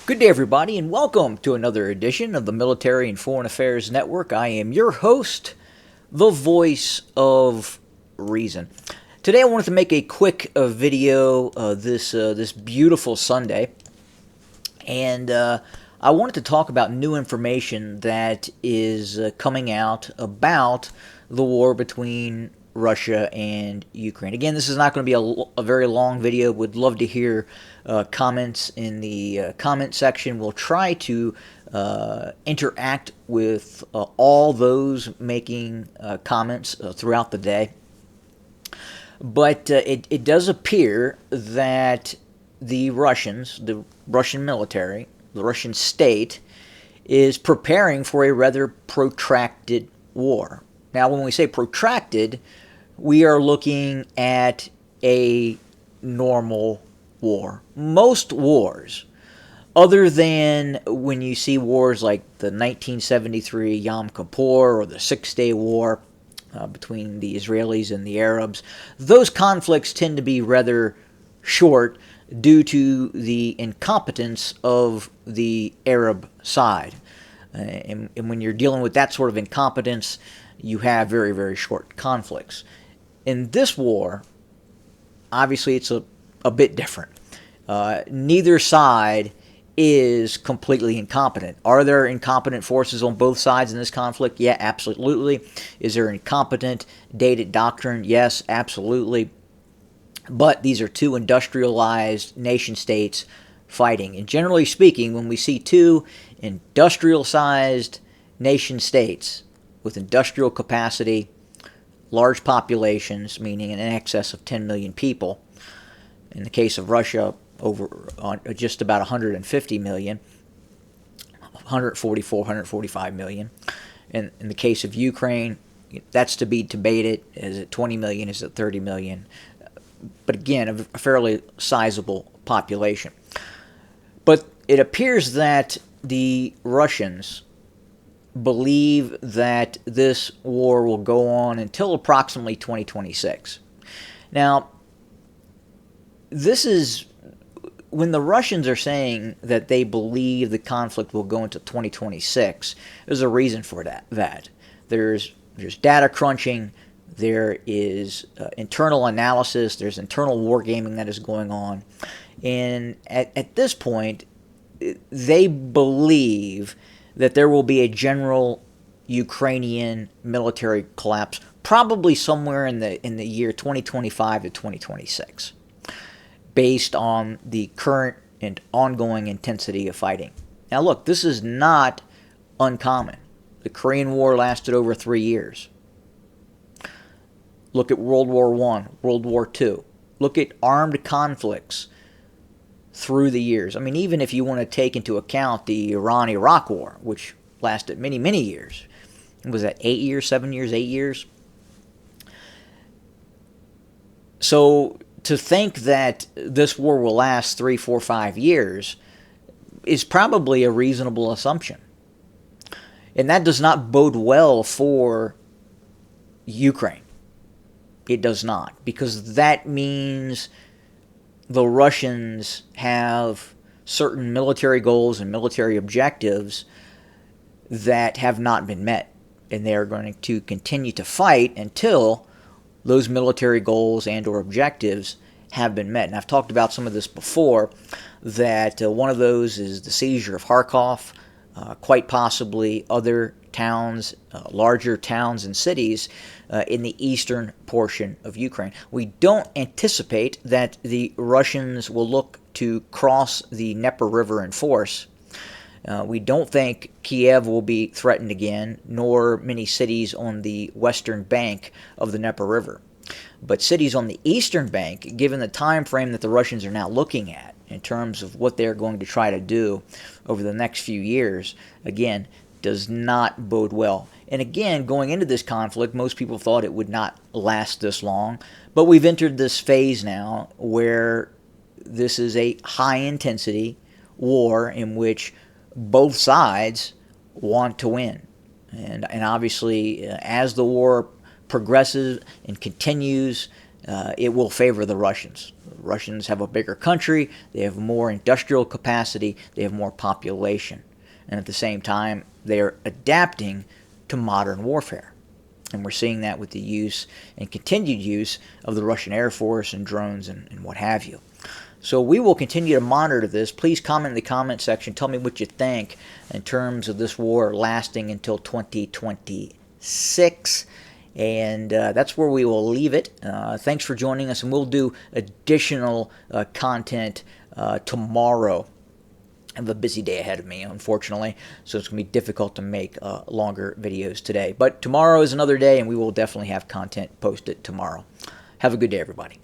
Good day, everybody, and welcome to another edition of the Military and Foreign Affairs Network. I am your host, the voice of reason. Today, I wanted to make a quick video this beautiful Sunday, and I wanted to talk about new information that is coming out about the war between Russia and Ukraine. Again, this is not going to be a very long video. Would love to hear comments in the comment section. We'll try to interact with all those making comments throughout the day. But it does appear that the Russians, the Russian military, the Russian state, is preparing for a rather protracted war. Now, when we say protracted, we are looking at a normal war. Most wars, other than when you see wars like the 1973 Yom Kippur or the Six-Day War between the Israelis and the Arabs, those conflicts tend to be rather short due to the incompetence of the Arab side. And when you're dealing with that sort of incompetence, you have very, very short conflicts. In this war, obviously it's a bit different. Neither side is completely incompetent. Are there incompetent forces on both sides in this conflict? Yeah, absolutely. Is there incompetent, dated doctrine? Yes, absolutely. But these are two industrialized nation states fighting. And generally speaking, when we see two industrial-sized nation states with industrial capacity, large populations, meaning in excess of 10 million people, in the case of Russia, over just about 150 million, 144, 145 million. And in the case of Ukraine, that's to be debated. Is it 20 million? Is it 30 million? But again, a fairly sizable population. But it appears that the Russians believe that this war will go on until approximately 2026. Now, this is when the Russians are saying that they believe the conflict will go into 2026. There's a reason for that. There's data crunching. There is internal analysis. There's internal wargaming that is going on. And at this point, they believe that there will be a general Ukrainian military collapse, probably somewhere in the year 2025 to 2026, based on the current and ongoing intensity of fighting. Now, look, this is not uncommon. The Korean War lasted over 3 years. Look at World War I, World War II. Look at armed conflicts through the years. I mean, even if you want to take into account the Iran-Iraq War, which lasted many, many years. Was that 8 years, 7 years, 8 years? So to think that this war will last 3, 4, 5 years is probably a reasonable assumption. And that does not bode well for Ukraine. It does not, because that means the Russians have certain military goals and military objectives that have not been met, and they are going to continue to fight until those military goals and or objectives have been met. And I've talked about some of this before, that one of those is the seizure of Kharkov, quite possibly other towns, larger towns and cities in the eastern portion of Ukraine. We don't anticipate that the Russians will look to cross the Dnieper River in force. We don't think Kiev will be threatened again, nor many cities on the western bank of the Dnieper River. But cities on the eastern bank, given the time frame that the Russians are now looking at in terms of what they're going to try to do over the next few years, again, does not bode well. And again, going into this conflict, most people thought it would not last this long. But we've entered this phase now where this is a high-intensity war in which both sides want to win. And obviously, as the war progresses and continues it will favor the Russians. The Russians have a bigger country, they have more industrial capacity, they have more population. And at the same time, they're adapting to modern warfare. And we're seeing that with the use and continued use of the Russian Air Force and drones and what have you. So we will continue to monitor this. Please comment in the comment section. Tell me what you think in terms of this war lasting until 2026. And that's where we will leave it. Thanks for joining us, and we'll do additional content tomorrow. I have a busy day ahead of me, unfortunately, so it's going to be difficult to make longer videos today. But tomorrow is another day, and we will definitely have content posted tomorrow. Have a good day, everybody.